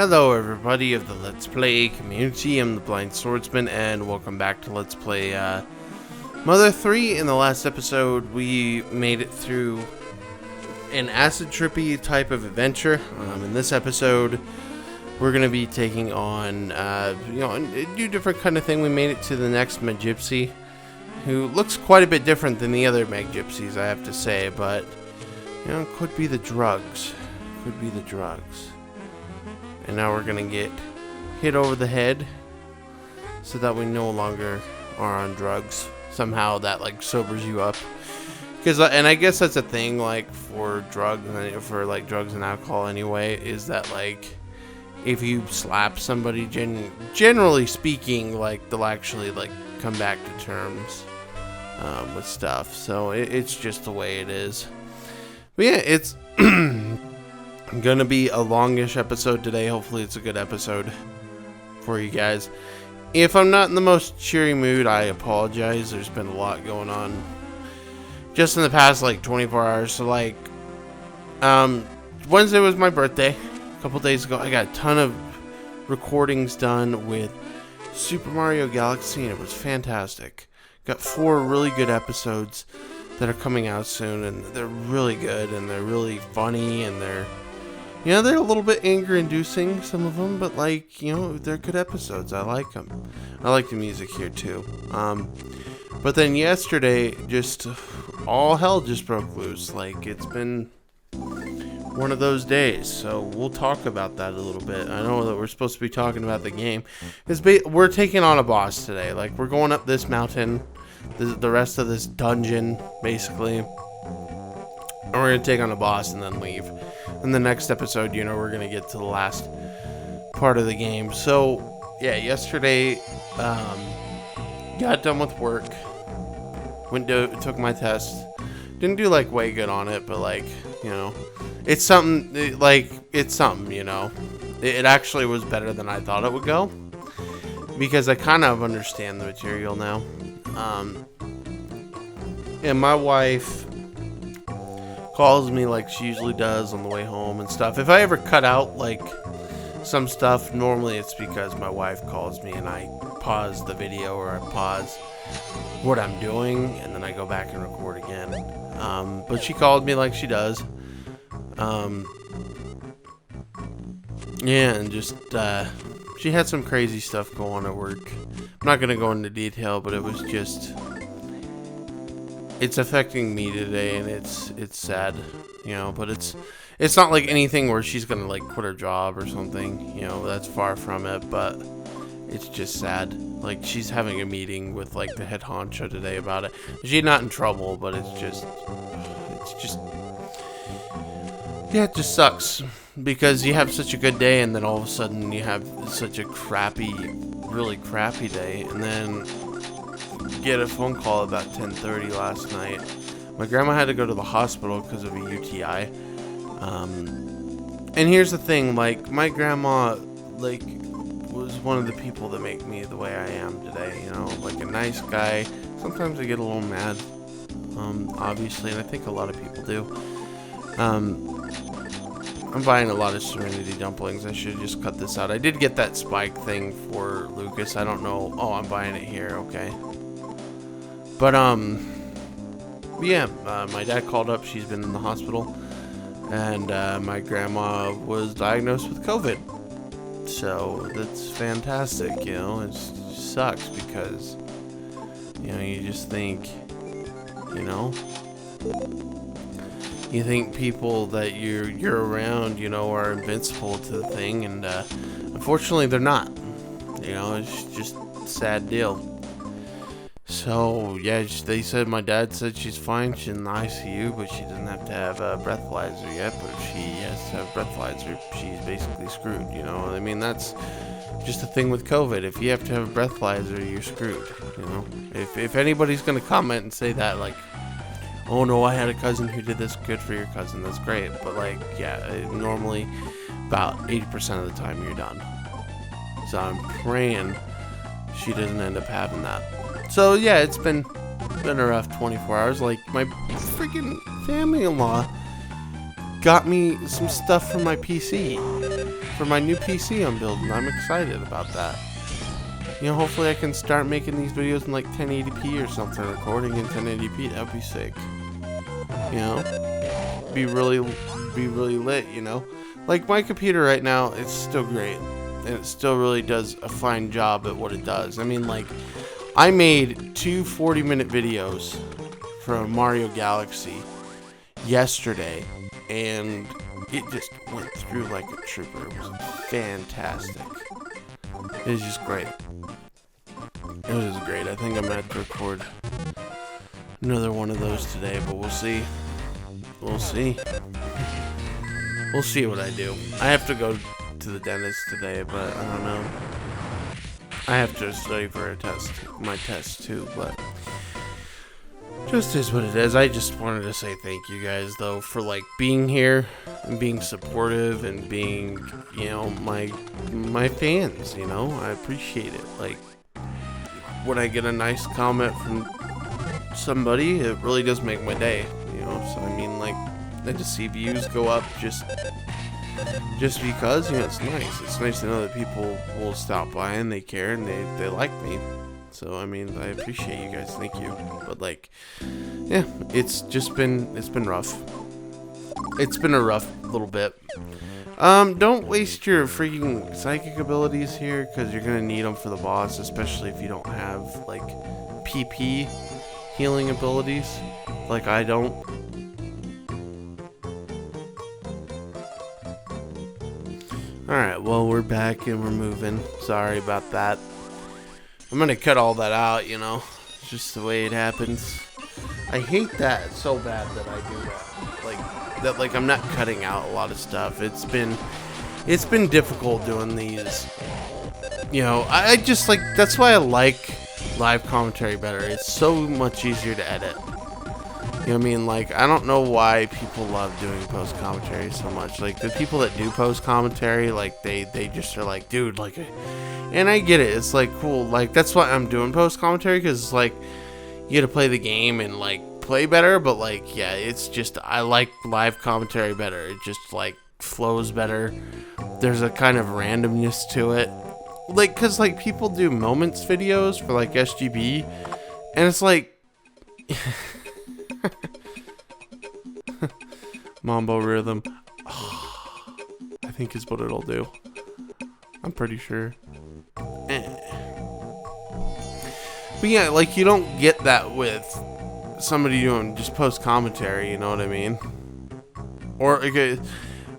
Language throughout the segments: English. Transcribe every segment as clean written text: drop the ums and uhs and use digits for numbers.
Hello everybody of the Let's Play community, I'm the Blind Swordsman, and welcome back to Let's Play Mother 3. In the last episode, we made it through an acid trippy type of adventure. In this episode, we're going to be taking on, a new different kind of thing. We made it to the next Meg Gypsy, who looks quite a bit different than the other Meg Gypsies, I have to say, but, could be the drugs. Could be the drugs. And now we're gonna get hit over the head so that we no longer are on drugs. Somehow that sobers you up. And I guess that's a thing for drugs and alcohol anyway, is that if you slap somebody, generally speaking, they'll actually come back to terms with stuff. So it's just the way it is. But yeah, it's gonna be a longish episode today. Hopefully it's a good episode for you guys. If I'm not in the most cheery mood, I apologize. There's been a lot going on just in the past 24 hours. So Wednesday was my birthday a couple days ago. I got a ton of recordings done with Super Mario Galaxy and it was fantastic. Got 4 really good episodes that are coming out soon, and they're really good and they're really funny, and they're a little bit anger-inducing, some of them, but they're good episodes. I like them. I like the music here too. But then yesterday, just all hell just broke loose. It's been one of those days, so we'll talk about that a little bit. I know that we're supposed to be talking about the game. We're taking on a boss today. We're going up this mountain, the rest of this dungeon, basically. And we're going to take on a boss and then leave. In the next episode, we're going to get to the last part of the game. So, yeah, yesterday, got done with work. Took my test. Didn't do, way good on it, but, it's something, it's something, It actually was better than I thought it would go. Because I kind of understand the material now. And my wife calls me like she usually does on the way home and stuff. If I ever cut out some stuff, normally it's because my wife calls me and I pause the video or I pause what I'm doing and then I go back and record again. But she called me like she does. Yeah, and just she had some crazy stuff go on at work. I'm not gonna go into detail, but it was just, it's affecting me today, and it's sad, but it's not anything where she's gonna quit her job or something, that's far from it, but it's just sad. She's having a meeting with the head honcho today about it. She's not in trouble, but it just it sucks because you have such a good day and then all of a sudden you have such a really crappy day, and then get a phone call about 10:30 last night. My grandma had to go to the hospital because of a UTI. And here's the thing, my grandma, was one of the people that make me the way I am today, a nice guy. Sometimes I get a little mad, obviously, and I think a lot of people do. I'm buying a lot of Serenity dumplings. I should just cut this out. I did get that spike thing for Lucas. I don't know. Oh, I'm buying it here. Okay. But, yeah, my dad called up. She's been in the hospital. And, my grandma was diagnosed with COVID. So, that's fantastic, it sucks because, you just think, you think people that you're around, are invincible to the thing, and, unfortunately they're not. It's just a sad deal. So, yeah, they said, my dad said she's fine, she's in the ICU, but she doesn't have to have a breathalyzer yet, but if she has to have a breathalyzer, she's basically screwed, that's just the thing with COVID. If you have to have a breathalyzer, you're screwed, If anybody's gonna comment and say that, oh no, I had a cousin who did this, good for your cousin, that's great, but normally about 80% of the time you're done. So I'm praying she doesn't end up having that. So yeah, it's been a rough 24 hours. My freaking family-in-law got me some stuff for my PC, for my new PC I'm building. I'm excited about that. You know, hopefully I can start making these videos in like 1080p or something, recording in 1080p. That would be sick. You know, be really lit. You know, like my computer right now, it's still great, and it still really does a fine job at what it does. I mean, like, I made 2 40-minute videos for Mario Galaxy yesterday, and it just went through like a trooper. It was fantastic. It was just great. It was just great. I think I'm gonna have to record another one of those today, but we'll see. We'll see. We'll see what I do. I have to go to the dentist today, but I don't know. I have to study for a test, my test too, but just is what it is. I just wanted to say thank you guys, though, for like being here and being supportive and being, you know, my fans. You know, I appreciate it. Like, when I get a nice comment from somebody, it really does make my day. You know, so I mean, like, I just see views go up just because, you know, it's nice. It's nice to know that people will stop by and they care and they like me. So, I mean, I appreciate you guys. Thank you. But, like, yeah, it's been rough. It's been a rough little bit. Don't waste your freaking psychic abilities here, because you're gonna need them for the boss, especially if you don't have, like, PP healing abilities, like I don't. Alright, well, we're back and we're moving. Sorry about that. I'm gonna cut all that out, you know. It's just the way it happens. I hate that so bad that I do that. Like I'm not cutting out a lot of stuff. It's been difficult doing these. You know, I just like, that's why I like live commentary better. It's so much easier to edit. You know what I mean? Like, I don't know why people love doing post commentary so much. Like, the people that do post commentary, like, they just are like, dude, like, and I get it. It's like, cool. Like, that's why I'm doing post commentary, because it's like, you get to play the game and like play better. But like, yeah, it's just, I like live commentary better. It just like flows better. There's a kind of randomness to it. Like, cause like people do moments videos for like SGB, and it's like Mambo Rhythm, I think is what it'll do. I'm pretty sure. But yeah, like, you don't get that with somebody doing just post commentary, you know what I mean? Or, okay,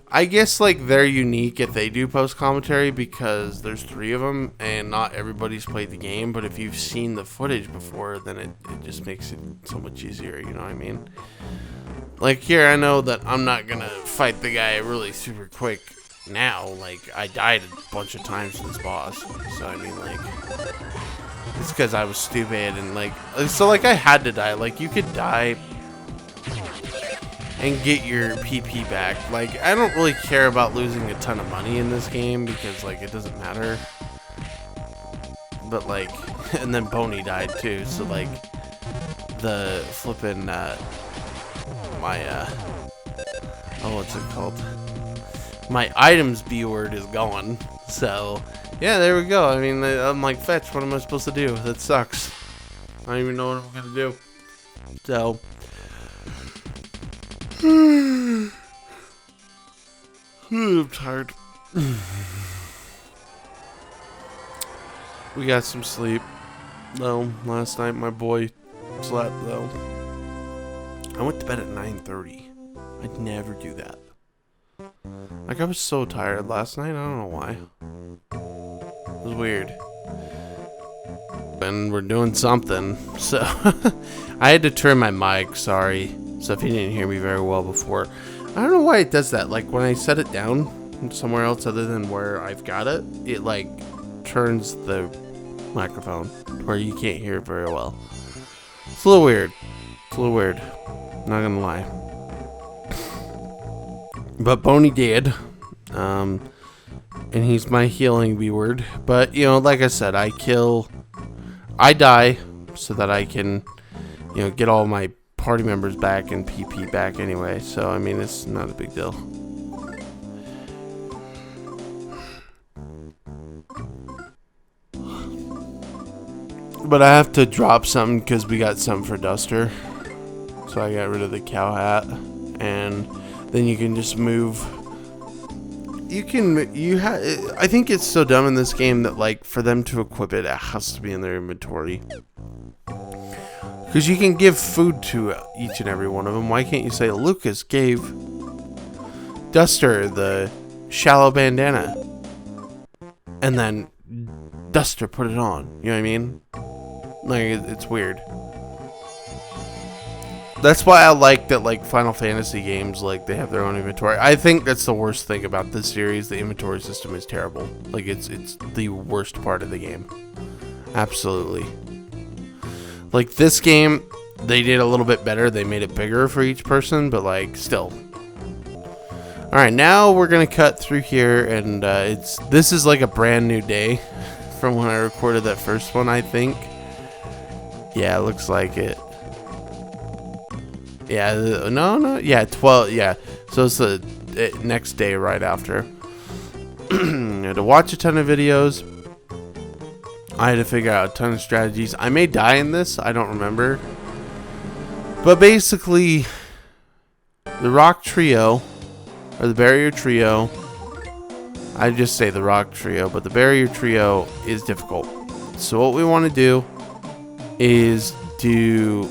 I guess, like, they're unique if they do post commentary, because there's 3 of them and not everybody's played the game. But if you've seen the footage before, then it just makes it so much easier, you know what I mean? Like, here, I know that I'm not gonna fight the guy really super quick now. Like, I died a bunch of times to this boss, so I mean, like, it's because I was stupid and like, so like I had to die. Like, you could die and get your PP back. Like, I don't really care about losing a ton of money in this game, because like, it doesn't matter. But like, and then Boney died too, so like, the flippin' what's it called? My items B word is gone. So yeah, there we go. I mean, I'm like, fetch, what am I supposed to do? That sucks. I don't even know what I'm gonna do. So I'm tired. We got some sleep though. Last night my boy slept though. I went to bed at 9:30. I'd never do that. Like, I was so tired last night. I don't know why. It was weird. And we're doing something, so I had to turn my mic, sorry. So if you didn't hear me very well before, I don't know why it does that. Like, when I set it down somewhere else other than where I've got it, it like turns the microphone where you can't hear it very well. It's a little weird. It's a little weird. Not gonna lie. But Boney did. And he's my healing B-word. But, you know, like I said, I die so that I can, you know, get all my party members back and PP back anyway, so I mean, it's not a big deal. But I have to drop something because we got something for Duster. So I got rid of the cow hat, and then you can just move. I think it's so dumb in this game that, like, for them to equip it, it has to be in their inventory. Because you can give food to each and every one of them. Why can't you say Lucas gave Duster the shallow bandana, and then Duster put it on? You know what I mean? Like, it's weird. That's why I like that, like, Final Fantasy games, like, they have their own inventory. I think that's the worst thing about this series. The inventory system is terrible. Like, it's the worst part of the game. Absolutely. Like, this game, they did a little bit better. They made it bigger for each person, but, like, still. Alright, now we're going to cut through here, and this is like a brand new day from when I recorded that first one, I think. Yeah, it looks like it. Yeah, no, yeah, 12, yeah. So it's the next day right after. I had to watch a ton of videos. I had to figure out a ton of strategies. I may die in this, I don't remember. But basically, the Rock Trio, or the Barrier Trio, I just say the Rock Trio, but the Barrier Trio is difficult. So what we want to do is do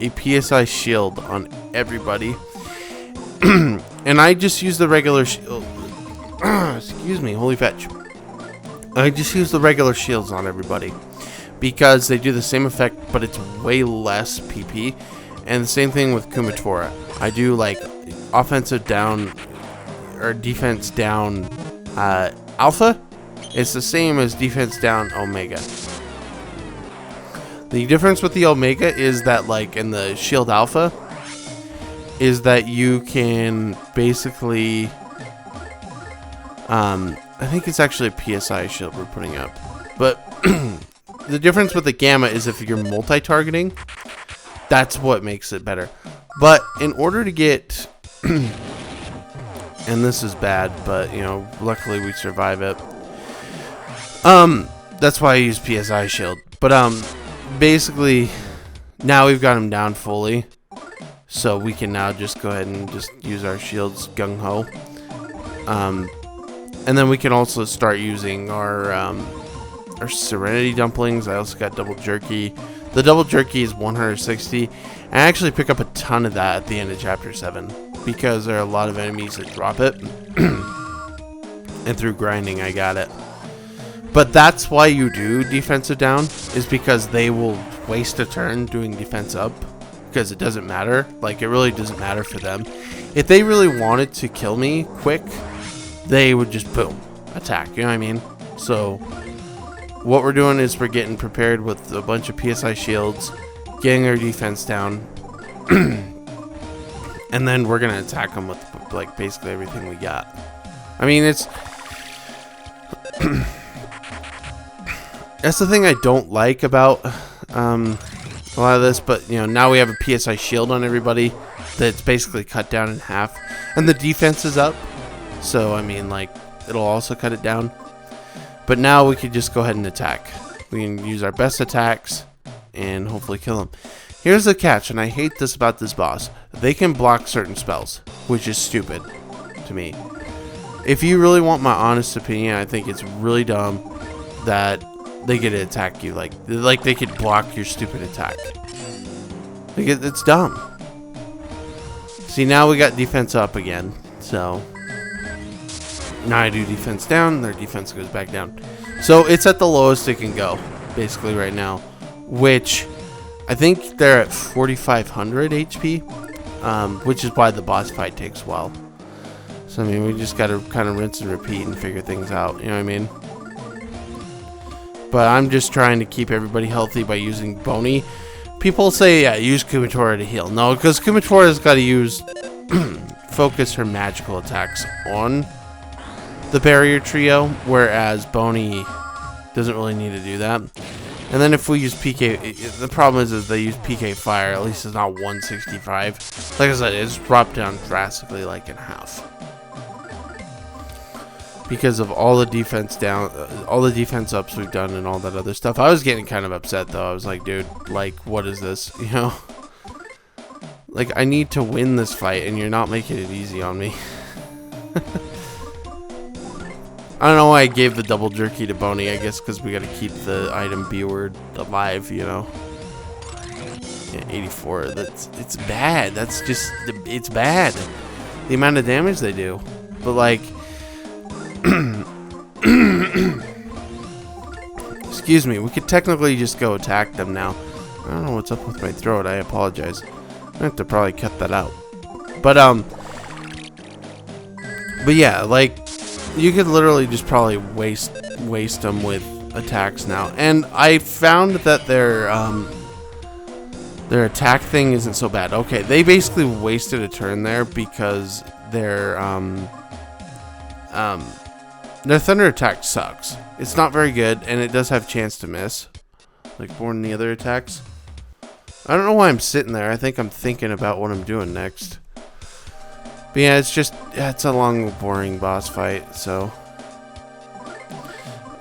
a PSI shield on everybody. And I just use the regular shield. Excuse me, holy fetch. I just use the regular shields on everybody because they do the same effect, but it's way less PP. And the same thing with Kumatora. I do like offensive down or defense down alpha. It's the same as defense down omega. The difference with the Omega is that, like, in the Shield Alpha, is that you can basically, I think it's actually a PSI shield we're putting up. But the difference with the Gamma is if you're multi-targeting, that's what makes it better. But in order to get, and this is bad, but, you know, luckily we survive it. That's why I use PSI shield. But, basically, now we've got him down fully, so we can now just go ahead and just use our shields gung-ho. And then we can also start using our Serenity Dumplings. I also got Double Jerky. The Double Jerky is 160, and I actually pick up a ton of that at the end of Chapter 7, because there are a lot of enemies that drop it, and through grinding I got it. But that's why you do defensive down, is because they will waste a turn doing defense up, because it doesn't matter. Like, it really doesn't matter for them. If they really wanted to kill me quick, they would just boom, attack, you know what I mean? So what we're doing is we're getting prepared with a bunch of PSI shields, getting our defense down, and then we're gonna attack them with, like, basically everything we got. I mean, it's that's the thing I don't like about a lot of this, but, you know, now we have a PSI shield on everybody that's basically cut down in half, and the defense is up, so, I mean, like, it'll also cut it down. But now we could just go ahead and attack. We can use our best attacks and hopefully kill them. Here's the catch, and I hate this about this boss. They can block certain spells, which is stupid to me. If you really want my honest opinion, I think it's really dumb that they get to attack you. Like they could block your stupid attack. Like, it's dumb. See, now we got defense up again, so now I do defense down, their defense goes back down. So it's at the lowest it can go, basically, right now, which I think they're at 4,500 HP, which is why the boss fight takes a while. So, I mean, we just gotta kind of rinse and repeat and figure things out, you know what I mean? But I'm just trying to keep everybody healthy by using Boney. People say, yeah, use Kumatora to heal. No, because Kumatora's got to use, focus her magical attacks on the Barrier Trio, whereas Boney doesn't really need to do that. And then if we use PK, the problem is they use PK Fire. At least it's not 165. Like I said, it's dropped down drastically, like in half. Because of all the defense down, all the defense ups we've done and all that other stuff. I was getting kind of upset though. I was like, dude, like, what is this? You know? Like, I need to win this fight and you're not making it easy on me. I don't know why I gave the double jerky to Boney. I guess because we got to keep the item B word alive, you know? Yeah, 84. It's bad. That's just, it's bad. The amount of damage they do. But like, excuse me, we could technically just go attack them now. I don't know what's up with my throat. I apologize. I have to probably cut that out. But yeah, like, you could literally just probably waste them with attacks now. And I found that their attack thing isn't so bad. Okay, they basically wasted a turn there because their thunder attack sucks. It's not very good, and it does have chance to miss, like more than the other attacks. I don't know why I'm sitting there. I think I'm thinking about what I'm doing next. But yeah, it's a long, boring boss fight, so.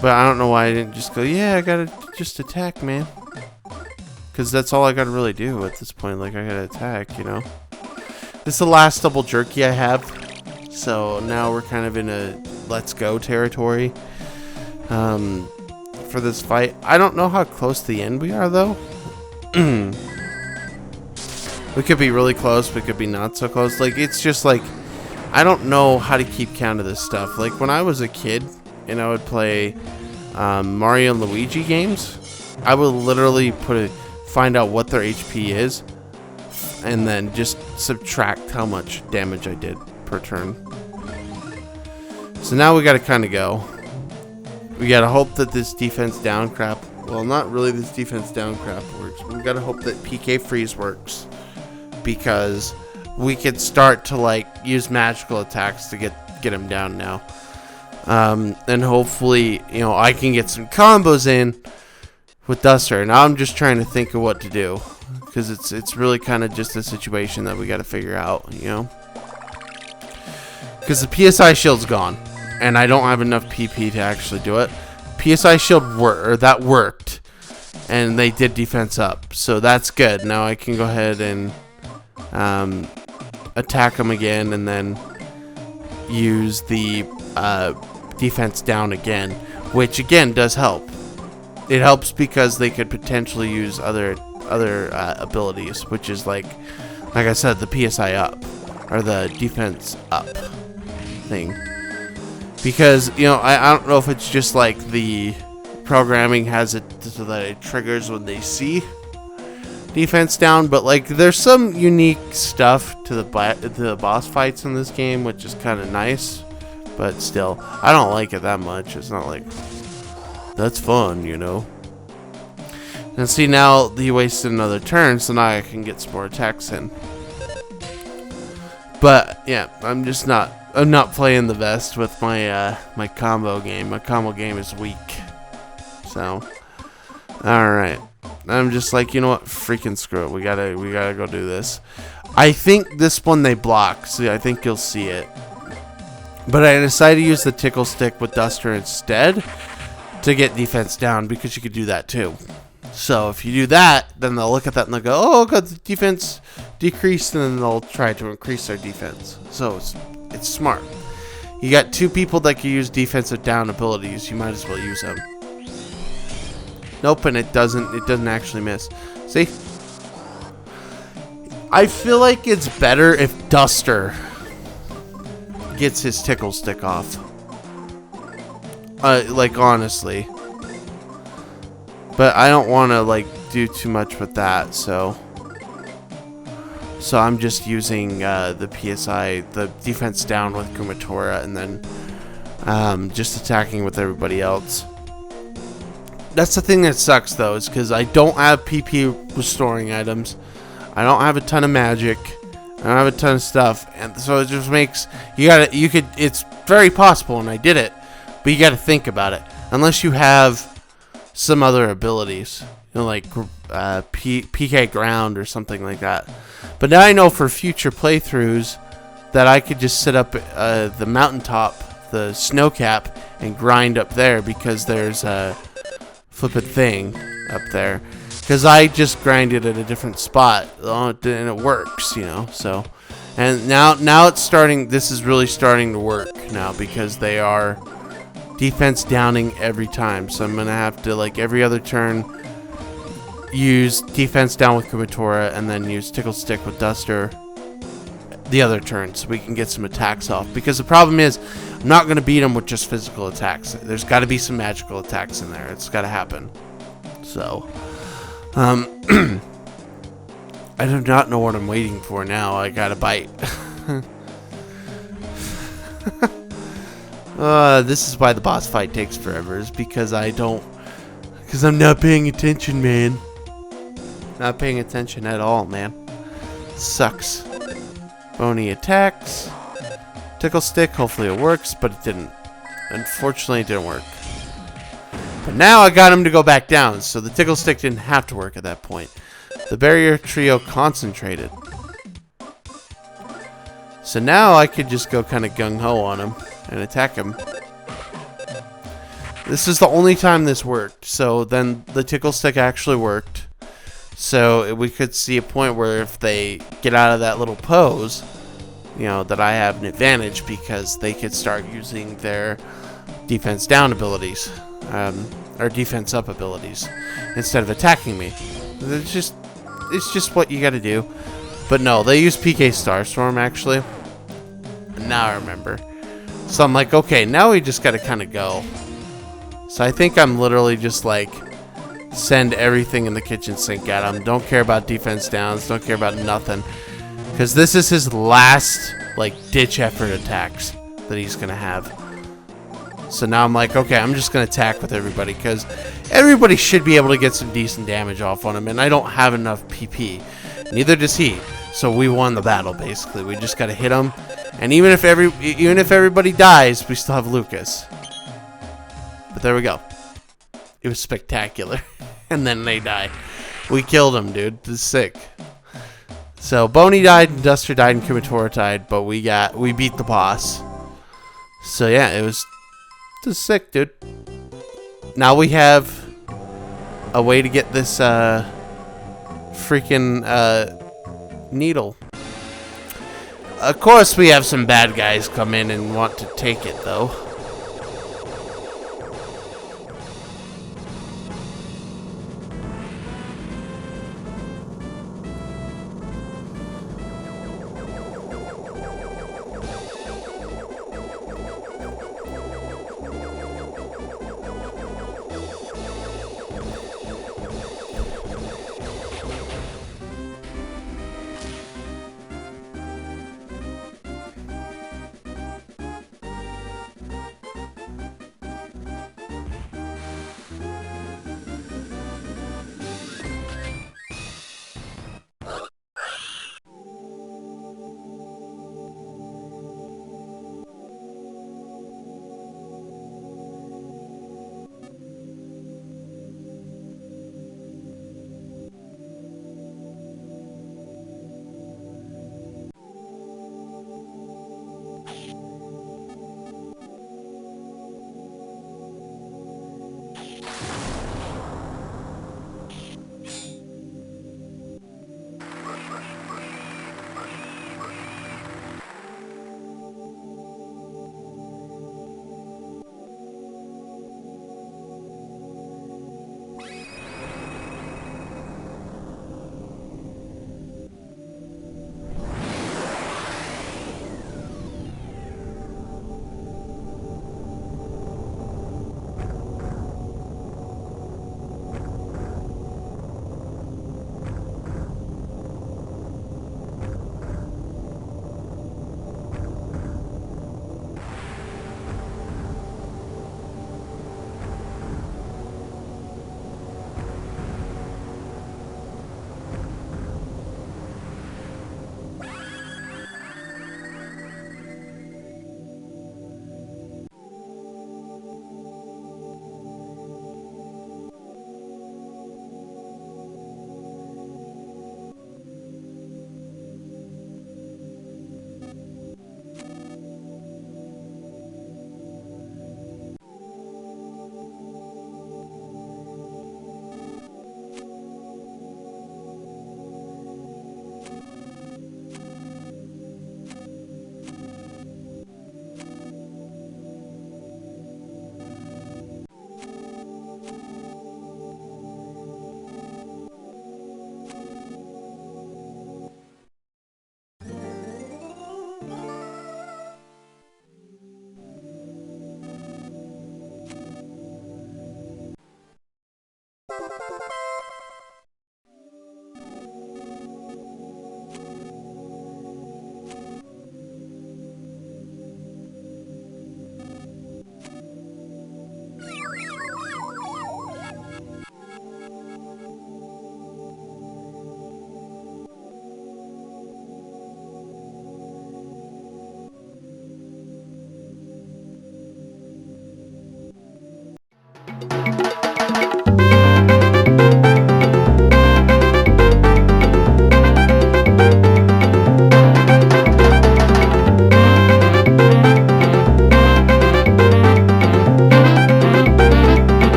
But I don't know why I didn't just go, yeah, I gotta just attack, man. Because that's all I gotta really do at this point. Like, I gotta attack, you know. This is the last double jerky I have. So now we're kind of in a let's go territory for this fight. I don't know how close to the end we are, though. We could be really close, we could be not so close. Like, it's just like, I don't know how to keep count of this stuff. Like, when I was a kid and I would play Mario and Luigi games, I would literally find out what their HP is and then just subtract how much damage I did per turn. So now we gotta kind of go. We gotta hope that this defense down crap, well, not really this defense down crap works. We gotta hope that PK freeze works, because we could start to like use magical attacks to get him down now. And hopefully, you know, I can get some combos in with Duster. Now I'm just trying to think of what to do, because it's really kind of just a situation that we got to figure out, you know. Because the PSI shield's gone, and I don't have enough PP to actually do it. PSI shield worked, and they did defense up, so that's good. Now I can go ahead and attack them again, and then use the defense down again, which again does help. It helps because they could potentially use other abilities, which is like I said, the PSI up or the defense up thing. Because, you know, I don't know if it's just like the programming has it so that it triggers when they see defense down, but like there's some unique stuff to the boss fights in this game, which is kind of nice, but still I don't like it that much. It's not like that's fun, you know. And see, now he wasted another turn, so now I can get some more attacks in. But yeah, I'm not playing the best with my my combo game. My combo game is weak. So alright. I'm just like, you know what? Freaking screw it. We gotta go do this. I think this one they block, so I think you'll see it. But I decided to use the tickle stick with Duster instead to get defense down, because you could do that too. So if you do that, then they'll look at that and they'll go, oh, got the defense decreased, and then they'll try to increase their defense. So it's smart. You got two people that can use defensive down abilities. You might as well use them. Nope, and it doesn't actually miss. See? I feel like it's better if Duster gets his tickle stick off. Like, honestly. But I don't want to, like, do too much with that, so I'm just using the PSI, the defense down with Kumatora, and then just attacking with everybody else. That's the thing that sucks, though, is because I don't have PP restoring items. I don't have a ton of magic. I don't have a ton of stuff, and so it just makes it's very possible, and I did it, but you gotta think about it. Unless you have some other abilities, like PK Ground or something like that. But now I know for future playthroughs that I could just sit up the mountaintop, the snow cap, and grind up there because there's a flippin' thing up there. Because I just grinded at a different spot, and it works, so. And now it's starting, this is really starting to work now because they are defense downing every time. So I'm going to have to, like, every other turn, use defense down with Kumatora and then use Tickle Stick with Duster the other turn so we can get some attacks off. Because the problem is, I'm not going to beat them with just physical attacks. There's got to be some magical attacks in there. It's got to happen. So, I do not know what I'm waiting for now. I got to bite. This is why the boss fight takes forever, is because I'm not paying attention, man. Not paying attention at all, man. Sucks. Bony attacks. Tickle Stick, hopefully it works, but it didn't. Unfortunately, it didn't work. But now I got him to go back down, so the Tickle Stick didn't have to work at that point. The Barrier Trio concentrated. So now I could just go kind of gung-ho on him and attack him. This is the only time this worked, so then the Tickle Stick actually worked. So we could see a point where if they get out of that little pose, that I have an advantage because they could start using their defense down abilities, or defense up abilities, instead of attacking me. It's just what you gotta do. But no, they use PK Starstorm actually. And now I remember. So I'm like, okay, now we just gotta kind of go. So I think I'm literally just like, send everything in the kitchen sink at him. Don't care about defense downs. Don't care about nothing. Because this is his last, like, ditch effort attacks that he's going to have. So now I'm like, okay, I'm just going to attack with everybody. Because everybody should be able to get some decent damage off on him. And I don't have enough PP. Neither does he. So we won the battle, basically. We just got to hit him. And even if everybody dies, we still have Lucas. But there we go. It was spectacular. And then they die. We killed him, dude. This is sick. So Boney died, and Duster died, and Kumatora died, but we beat the boss. So yeah, it was sick, dude. Now we have a way to get this freaking needle. Of course we have some bad guys come in and want to take it though.